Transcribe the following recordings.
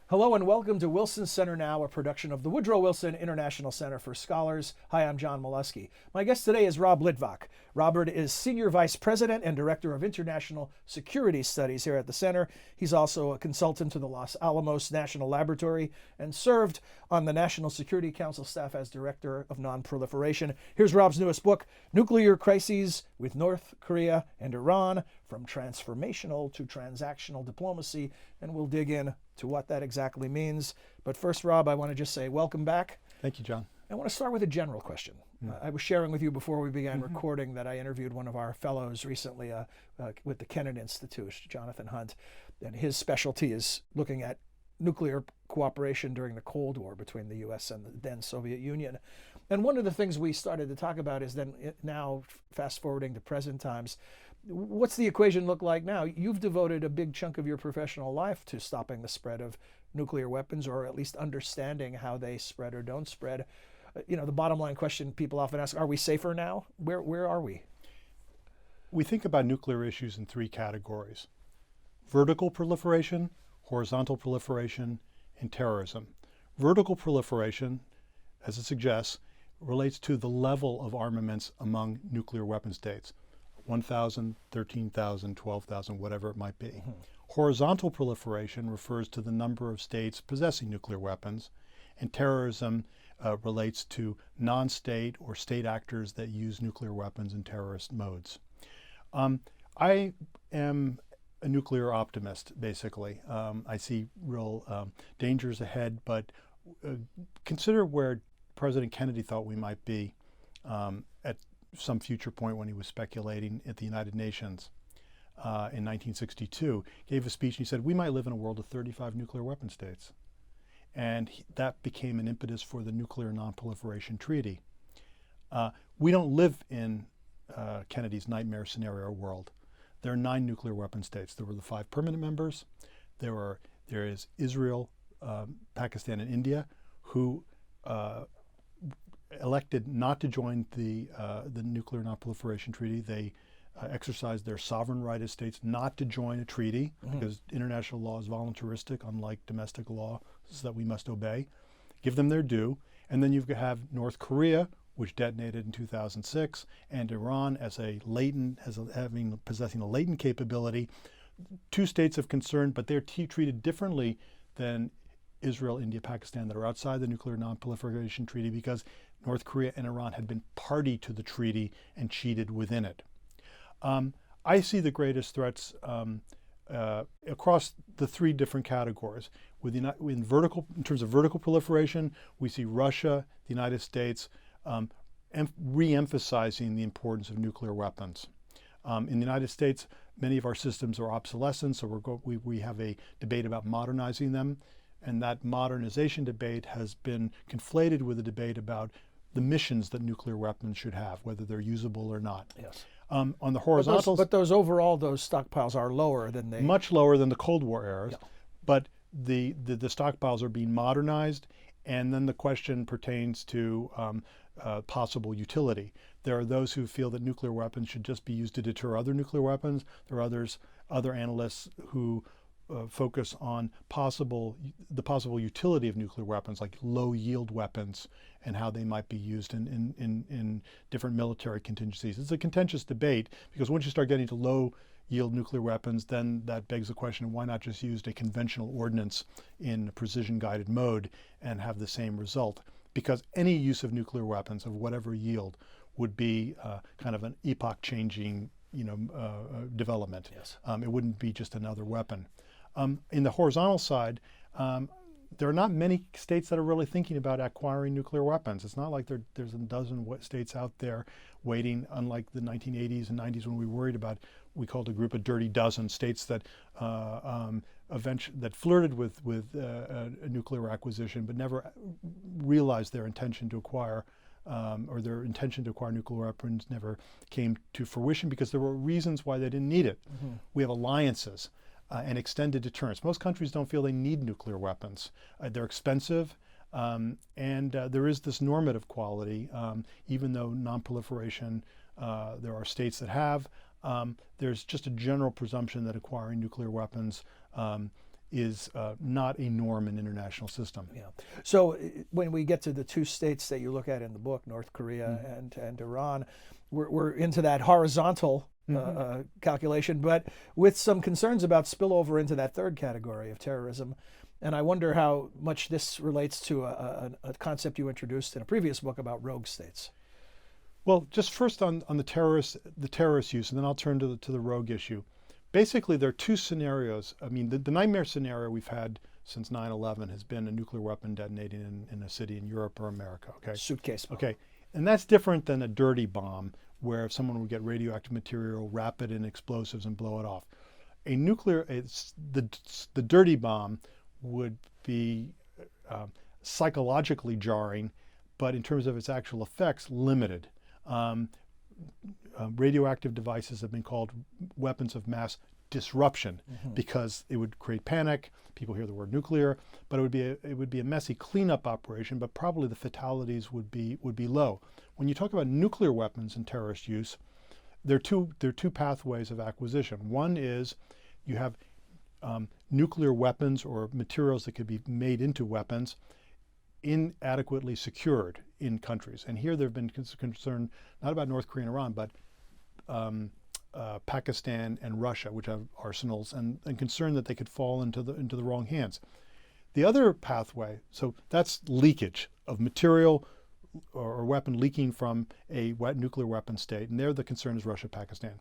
Hello and welcome to Wilson Center Now, a production of the Woodrow Wilson International Center for Scholars. Hi, I'm John Molesky. My guest today is Rob Litwak. Robert is Senior Vice President and Director of International Security Studies here at the Center. He's also a consultant to the Los Alamos National Laboratory and served on the National Security Council staff as Director of Non-Proliferation. Here's Rob's newest book, Nuclear Crises with North Korea and Iran, From Transformational to Transactional Diplomacy, and we'll dig in to what that exactly means. But first, Rob, I want to just say welcome back. Thank you, John. I want to start with a general question. I was sharing with you before we began recording that I interviewed one of our fellows recently with the Kennan Institute, Jonathan Hunt, and his specialty is looking at nuclear cooperation during the Cold War between the U.S. and the then Soviet Union. And one of the things we started to talk about is then now, fast forwarding to present times, what's the equation look like now? You've devoted a big chunk of your professional life to stopping the spread of nuclear weapons, or at least understanding how they spread or don't spread. The bottom line question people often ask, are we safer now? Where are we? We think about nuclear issues in three categories: vertical proliferation, horizontal proliferation, and terrorism. Vertical proliferation, as it suggests, relates to the level of armaments among nuclear weapon states. 1,000, 13,000, 12,000, whatever it might be. Horizontal proliferation refers to the number of states possessing nuclear weapons, and terrorism relates to non-state or state actors that use nuclear weapons in terrorist modes. I am a nuclear optimist, basically. I see real dangers ahead, but consider where President Kennedy thought we might be at some future point when he was speculating at the United Nations in 1962, gave a speech and he said, we might live in a world of 35 nuclear weapon states. And that became an impetus for the Nuclear Non-Proliferation Treaty. We don't live in Kennedy's nightmare scenario world. There are 9 nuclear weapon states. There were the 5 permanent members. There is Israel, Pakistan, and India, who elected not to join the Nuclear Non-Proliferation Treaty. They exercised their sovereign right as states not to join a treaty because international law is voluntaristic, unlike domestic law that we must obey. Give them their due. And then you have North Korea, which detonated in 2006, and Iran as possessing a latent capability. 2 states of concern, but they're treated differently than Israel, India, Pakistan that are outside the Nuclear Non-Proliferation Treaty because North Korea and Iran had been party to the treaty and cheated within it. I see the greatest threats across the 3 different categories. In terms of vertical proliferation, we see Russia, the United States, re-emphasizing the importance of nuclear weapons. In the United States, many of our systems are obsolescent, so we have a debate about modernizing them. And that modernization debate has been conflated with a debate about the missions that nuclear weapons should have, whether they're usable or not. Yes. On the horizontals, but those stockpiles are lower than they. Much lower than the Cold War eras, yeah. But the stockpiles are being modernized, and then the question pertains to possible utility. There are those who feel that nuclear weapons should just be used to deter other nuclear weapons. There are other analysts who focus on the possible utility of nuclear weapons, like low-yield weapons, and how they might be used in different military contingencies. It's a contentious debate because once you start getting to low-yield nuclear weapons, then that begs the question: why not just use a conventional ordnance in a precision-guided mode and have the same result? Because any use of nuclear weapons of whatever yield would be kind of an epoch-changing, development. Yes. It wouldn't be just another weapon. In the horizontal side, there are not many states that are really thinking about acquiring nuclear weapons. It's not like there's a dozen states out there waiting, unlike the 1980s and 90s when we worried about, we called a group a dirty dozen states that that flirted with a nuclear acquisition but never realized their intention to acquire or their intention to acquire nuclear weapons never came to fruition because there were reasons why they didn't need it. We have alliances. And extended deterrence. Most countries don't feel they need nuclear weapons. They're expensive, and there is this normative quality. Even though non-proliferation, there are states that have, there's just a general presumption that acquiring nuclear weapons is not a norm in international system. Yeah. So when we get to the two states that you look at in the book, North Korea and Iran, we're into that horizontal calculation, but with some concerns about spillover into that third category of terrorism. And I wonder how much this relates to a concept you introduced in a previous book about rogue states. Well, just first on the terrorist use, and then I'll turn to the rogue issue. Basically, there are two scenarios. I mean, the nightmare scenario we've had since 9/11 has been a nuclear weapon detonating in a city in Europe or America. Okay. Suitcase bomb. Okay, and that's different than a dirty bomb, where someone would get radioactive material, wrap it in explosives, and blow it off. The dirty bomb would be psychologically jarring, but in terms of its actual effects, limited. Radioactive devices have been called weapons of mass disruption because it would create panic. People hear the word nuclear, but it would be a messy cleanup operation. But probably the fatalities would be low. When you talk about nuclear weapons and terrorist use, there are two pathways of acquisition. One is you have nuclear weapons or materials that could be made into weapons inadequately secured in countries. And here there have been concern not about North Korea and Iran, but Pakistan and Russia, which have arsenals, and concern that they could fall into the wrong hands. The other pathway, so that's leakage of material or weapon leaking from a nuclear weapon state, and there the concern is Russia, Pakistan.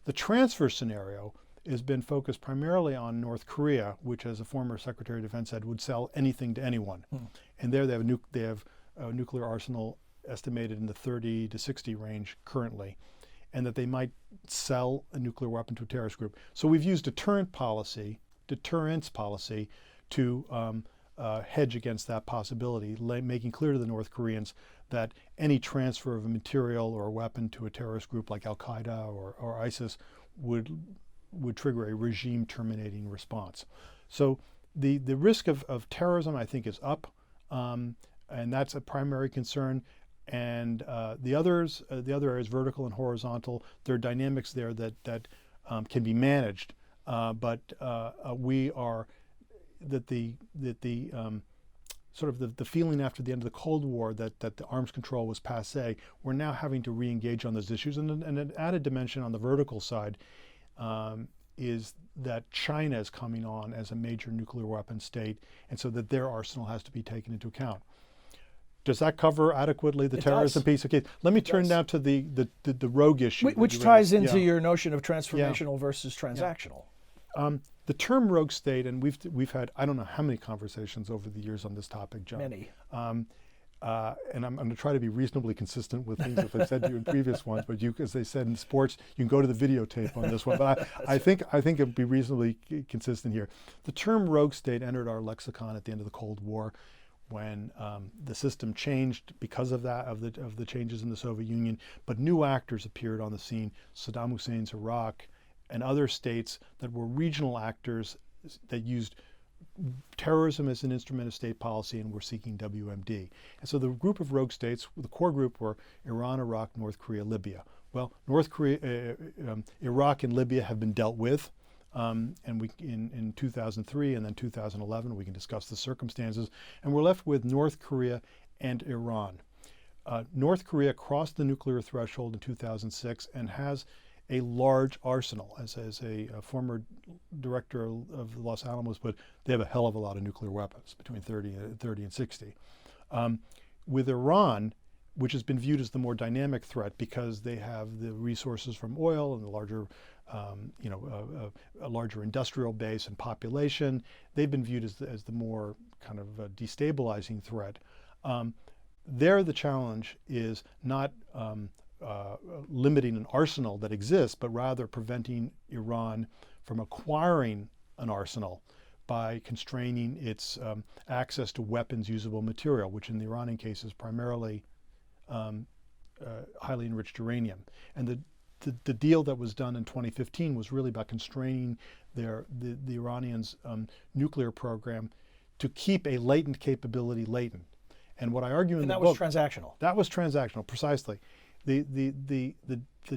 The transfer scenario has been focused primarily on North Korea, which, as a former Secretary of Defense said, would sell anything to anyone. And there they have a nuclear arsenal estimated in the 30 to 60 range currently, and that they might sell a nuclear weapon to a terrorist group. So we've used deterrence policy to hedge against that possibility, making clear to the North Koreans that any transfer of a material or a weapon to a terrorist group like Al-Qaeda or ISIS would trigger a regime terminating response. So the risk of terrorism, I think, is up, and that's a primary concern. And the other areas, vertical and horizontal, there are dynamics there that can be managed, but the feeling after the end of the Cold War that the arms control was passé, we're now having to re-engage on those issues. And an added dimension on the vertical side is that China is coming on as a major nuclear weapon state, and so that their arsenal has to be taken into account. Does that cover adequately the terrorism piece? Okay, let me turn now to the rogue issue. Which ties into your notion of transformational versus transactional. The term rogue state, and we've had I don't know how many conversations over the years on this topic, John. Many. And I'm going to try to be reasonably consistent with things that I've said to you in previous ones. But you, as they said in sports, you can go to the videotape on this one. But I think it'd be reasonably consistent here. The term rogue state entered our lexicon at the end of the Cold War, when the system changed because of the changes in the Soviet Union. But new actors appeared on the scene: Saddam Hussein's Iraq, and other states that were regional actors that used terrorism as an instrument of state policy and were seeking WMD. And so the group of rogue states, the core group, were Iran, Iraq, North Korea, Libya. Well, Iraq and Libya have been dealt with, and in 2003 and then 2011, we can discuss the circumstances, and we're left with North Korea and Iran. North Korea crossed the nuclear threshold in 2006 and has a large arsenal. As a former director of the Los Alamos, but they have a hell of a lot of nuclear weapons, between 30 and 60. With Iran, which has been viewed as the more dynamic threat because they have the resources from oil and the larger, a larger industrial base and population, they've been viewed as the more kind of destabilizing threat. There, the challenge is not limiting an arsenal that exists, but rather preventing Iran from acquiring an arsenal by constraining its access to weapons-usable material, which in the Iranian case is primarily highly enriched uranium. And the deal that was done in 2015 was really about constraining the Iranians' nuclear program to keep a latent capability latent. And what I argue in the book— that was transactional. That was transactional, precisely. The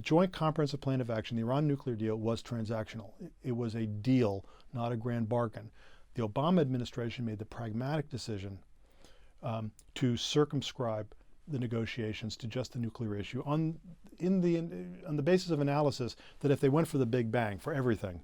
Joint Comprehensive Plan of Action, the Iran nuclear deal, was transactional. It was a deal, not a grand bargain. The Obama administration made the pragmatic decision to circumscribe the negotiations to just the nuclear issue on the basis of analysis that if they went for the Big Bang for everything,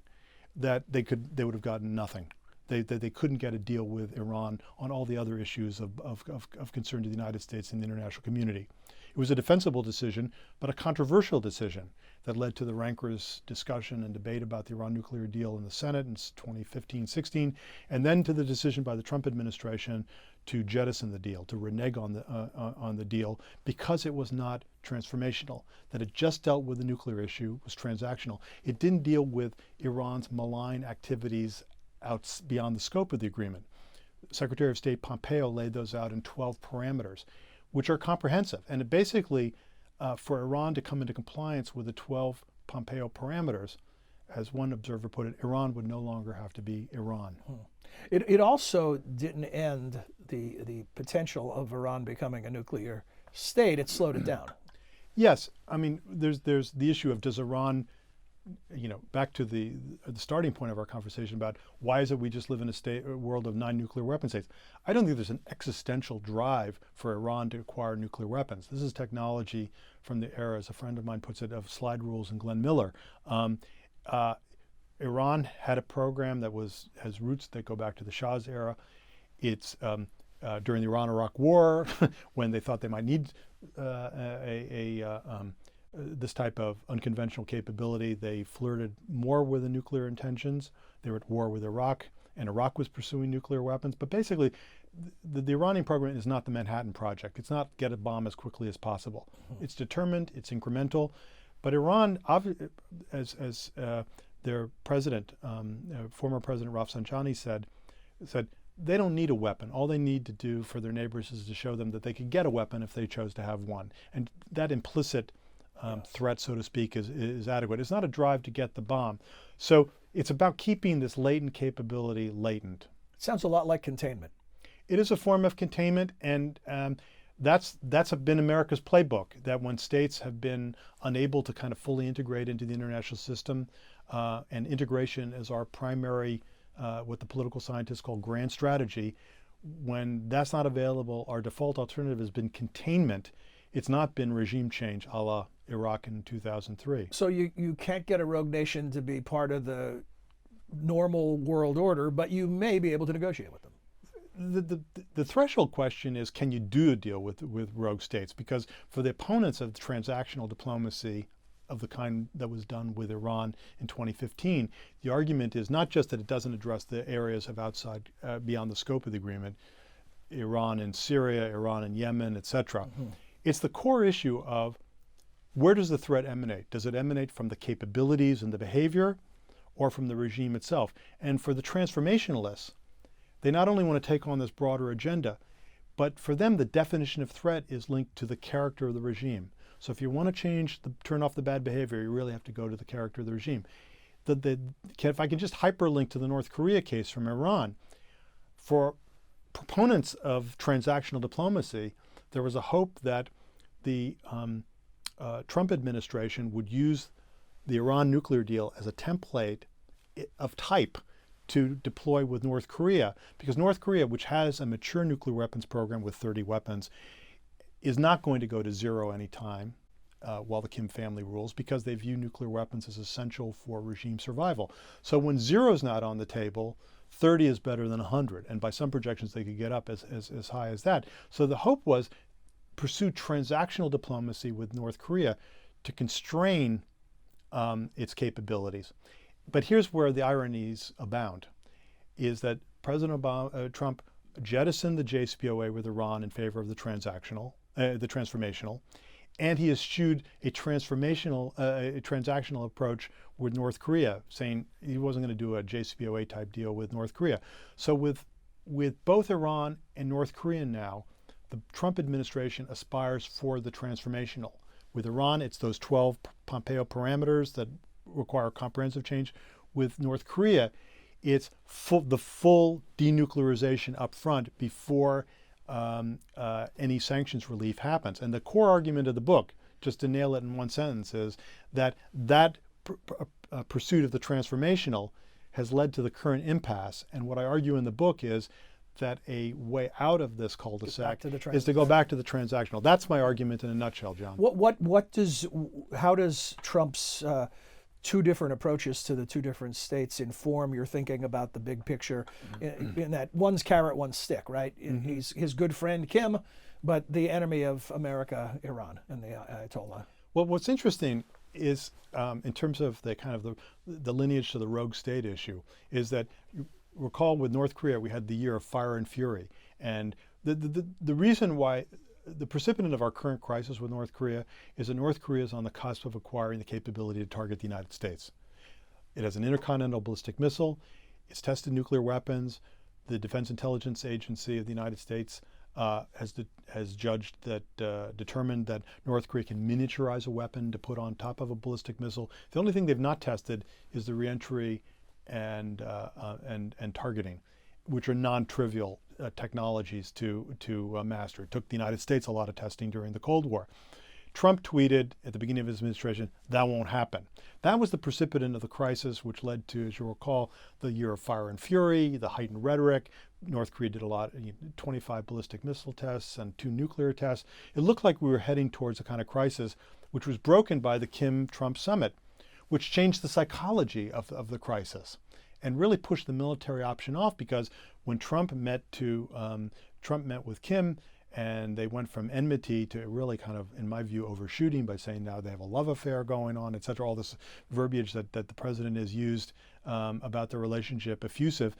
that they would have gotten nothing. They couldn't get a deal with Iran on all the other issues of concern to the United States and the international community. It was a defensible decision, but a controversial decision that led to the rancorous discussion and debate about the Iran nuclear deal in the Senate in 2015-16, and then to the decision by the Trump administration to jettison the deal, to renege on the deal because it was not transformational, that it just dealt with the nuclear issue, was transactional. It didn't deal with Iran's malign activities out beyond the scope of the agreement. Secretary of State Pompeo laid those out in 12 parameters, which are comprehensive. And it basically, for Iran to come into compliance with the 12 Pompeo parameters, as one observer put it, Iran would no longer have to be Iran. It also didn't end the potential of Iran becoming a nuclear state. It slowed it down. Yes, I mean, there's the issue of does Iran, back to the starting point of our conversation about why is it we just live in a world of 9 nuclear weapon states. I don't think there's an existential drive for Iran to acquire nuclear weapons. This is technology from the era, as a friend of mine puts it, of slide rules and Glenn Miller. Iran had a program that has roots that go back to the Shah's era. It's during the Iran-Iraq War, when they thought they might need this type of unconventional capability, they flirted more with the nuclear intentions. They were at war with Iraq, and Iraq was pursuing nuclear weapons. But basically, the Iranian program is not the Manhattan Project. It's not get a bomb as quickly as possible. It's determined, it's incremental. But Iran, as their president, former President Rafsanjani said, they don't need a weapon. All they need to do for their neighbors is to show them that they could get a weapon if they chose to have one. And that implicit threat, so to speak, is adequate. It's not a drive to get the bomb. So it's about keeping this latent capability latent. It sounds a lot like containment. It is a form of containment, and that's been America's playbook, that when states have been unable to kind of fully integrate into the international system, and integration is our primary, what the political scientists call grand strategy, when that's not available, our default alternative has been containment. It's not been regime change a la Iraq in 2003. So you can't get a rogue nation to be part of the normal world order, but you may be able to negotiate with them. The threshold question is, can you do a deal with rogue states? Because for the opponents of transactional diplomacy of the kind that was done with Iran in 2015, the argument is not just that it doesn't address the areas of outside, beyond the scope of the agreement, Iran in Syria, Iran in Yemen, etc. It's the core issue of where does the threat emanate? Does it emanate from the capabilities and the behavior, or from the regime itself? And for the transformationalists, they not only want to take on this broader agenda, but for them the definition of threat is linked to the character of the regime. So if you want to turn off the bad behavior, you really have to go to the character of the regime. If I can just hyperlink to the North Korea case from Iran, for proponents of transactional diplomacy, there was a hope that the Trump administration would use the Iran nuclear deal as a template of type to deploy with North Korea, because North Korea, which has a mature nuclear weapons program with 30 weapons, is not going to go to zero anytime while the Kim family rules, because they view nuclear weapons as essential for regime survival. So when zero is not on the table, 30 is better than 100, and by some projections they could get up as high as that. So the hope was pursue transactional diplomacy with North Korea to constrain its capabilities. But here's where the ironies abound, is that President Trump jettisoned the JCPOA with Iran in favor of the transactional, and he eschewed a transactional approach with North Korea, saying he wasn't going to do a JCPOA type deal with North Korea. So with both Iran and North Korea now, the Trump administration aspires for the transformational. With Iran, it's those 12 Pompeo parameters that require comprehensive change. With North Korea, it's the full denuclearization up front before any sanctions relief happens. And the core argument of the book, just to nail it in one sentence, is that pursuit of the transformational has led to the current impasse. And what I argue in the book is that a way out of this cul-de-sac is to go back to the transactional. That's my argument in a nutshell, John. How does Trump's two different approaches to the two different states inform your thinking about the big picture? In that one's carrot, one's stick, right? He's his good friend Kim, but the enemy of America, Iran, and the Ayatollah. Well, what's interesting is, in terms of the kind of the lineage to the rogue state issue, is that you recall with North Korea we had the year of fire and fury, and the reason why the precipitant of our current crisis with North Korea is that North Korea is on the cusp of acquiring the capability to target the United States. It has an intercontinental ballistic missile. It's tested nuclear weapons. The Defense Intelligence Agency of the United States has judged that, determined that North Korea can miniaturize a weapon to put on top of a ballistic missile. The only thing they've not tested is the reentry and targeting, which are non-trivial technologies to master. It took the United States a lot of testing during the Cold War. Trump tweeted at the beginning of his administration, that won't happen. That was the precipitant of the crisis, which led to, as you recall, the year of fire and fury, the heightened rhetoric. North Korea did 25 ballistic missile tests and 2 nuclear tests. It looked like we were heading towards a kind of crisis, which was broken by the Kim-Trump summit, which changed the psychology of the crisis and really pushed the military option off, because when Trump met with Kim, and they went from enmity to really kind of, in my view, overshooting by saying now they have a love affair going on, et cetera, all this verbiage that the president has used about the relationship effusive.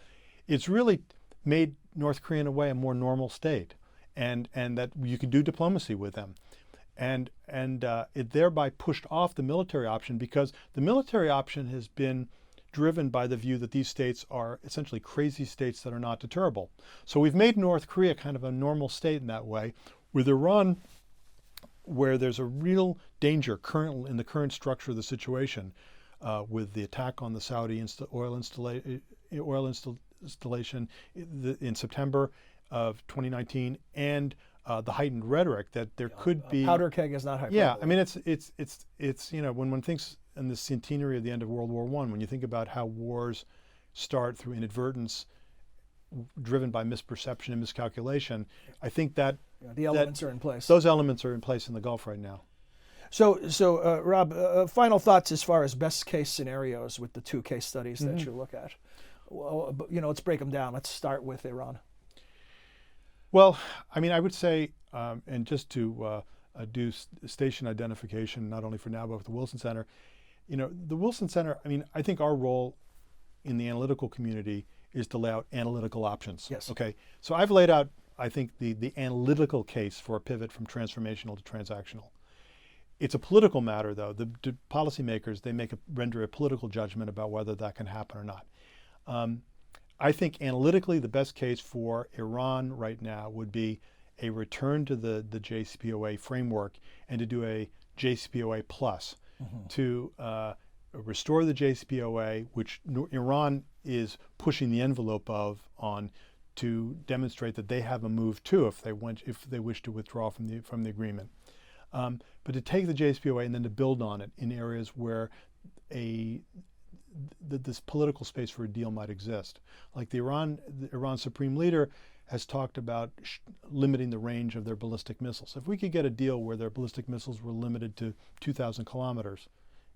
It's really made North Korea in a way a more normal state, and that you could do diplomacy with them. And it thereby pushed off the military option, because the military option has been driven by the view that these states are essentially crazy states that are not deterrable. So we've made North Korea kind of a normal state in that way. With Iran, where there's a real danger in the current structure of the situation, with the attack on the Saudi oil installation in September of 2019, and the heightened rhetoric that there could be powder keg is not hyperbole. Yeah, I mean it's when one thinks in the centenary of the end of World War I, when you think about how wars start through inadvertence, driven by misperception and miscalculation, I think that the elements are in place. Those elements are in place in the Gulf right now. So Rob, final thoughts as far as best case scenarios with the two case studies that you look at. Well, let's break them down. Let's start with Iran. Well, I mean, I would say, and just to do station identification, not only for now, but for the Wilson Center, the Wilson Center, I mean, I think our role in the analytical community is to lay out analytical options. Yes. Okay. So I've laid out, I think, the analytical case for a pivot from transformational to transactional. It's a political matter, though. The policymakers, they render a political judgment about whether that can happen or not. I think analytically the best case for Iran right now would be a return to the JCPOA framework, and to do a JCPOA plus, to restore the JCPOA, which Iran is pushing the envelope on, to demonstrate that they have a move too if they wish to withdraw from the agreement. But to take the JCPOA and then to build on it in areas where this political space for a deal might exist. Like the Iran supreme leader has talked about limiting the range of their ballistic missiles. If we could get a deal where their ballistic missiles were limited to 2,000 kilometers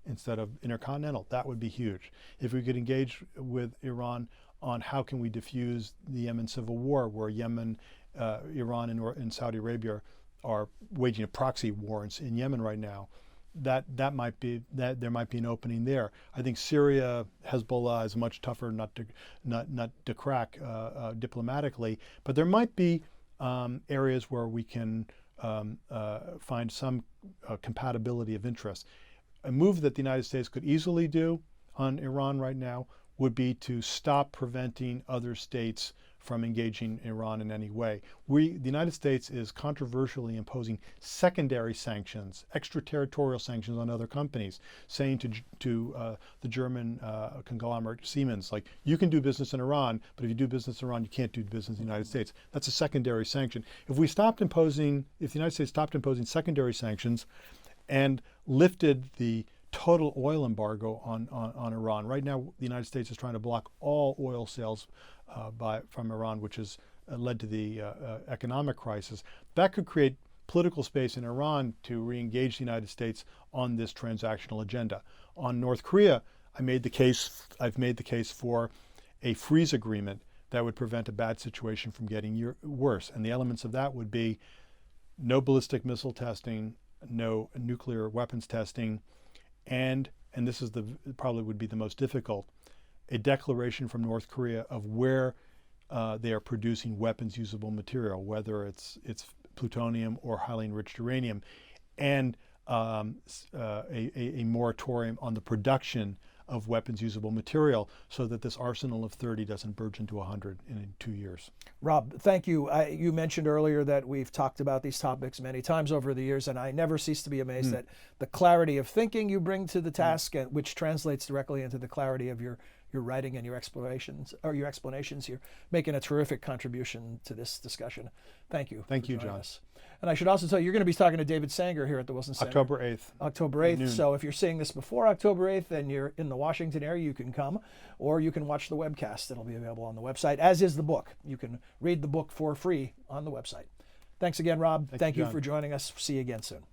instead of intercontinental, that would be huge. If we could engage with Iran on how can we diffuse the Yemen civil war, where Yemen, Iran, and Saudi Arabia are waging a proxy war in Yemen right now, there might be an opening there. I think Syria, Hezbollah is much tougher not to crack diplomatically, but there might be areas where we can find some compatibility of interest. A move that the United States could easily do on Iran right now would be to stop preventing other states from engaging Iran in any way. The United States is controversially imposing secondary sanctions, extraterritorial sanctions on other companies, saying to the German conglomerate Siemens, like, you can do business in Iran, but if you do business in Iran, you can't do business in the United States. That's a secondary sanction. If the United States stopped imposing secondary sanctions and lifted the total oil embargo on Iran. Right now, the United States is trying to block all oil sales from Iran, which has led to the economic crisis. That could create political space in Iran to re-engage the United States on this transactional agenda. On North Korea, I've made the case for a freeze agreement that would prevent a bad situation from getting worse. And the elements of that would be no ballistic missile testing, no nuclear weapons testing, and this is probably would be the most difficult, a declaration from North Korea of where they are producing weapons usable material, whether it's plutonium or highly enriched uranium, and a moratorium on the production of weapons usable material so that this arsenal of 30 doesn't burgeon into 100 in 2 years. Rob, thank you. You mentioned earlier that we've talked about these topics many times over the years, and I never cease to be amazed at the clarity of thinking you bring to the task, which translates directly into the clarity of your writing and your explanations. You're making a terrific contribution to this discussion. Thank you. Thank you, John. And I should also tell you, you're going to be talking to David Sanger here at the Wilson Center. October 8th. October 8th. So if you're seeing this before October 8th and you're in the Washington area, you can come, or you can watch the webcast that'll be available on the website, as is the book. You can read the book for free on the website. Thanks again, Rob. Thank you for joining us. See you again soon.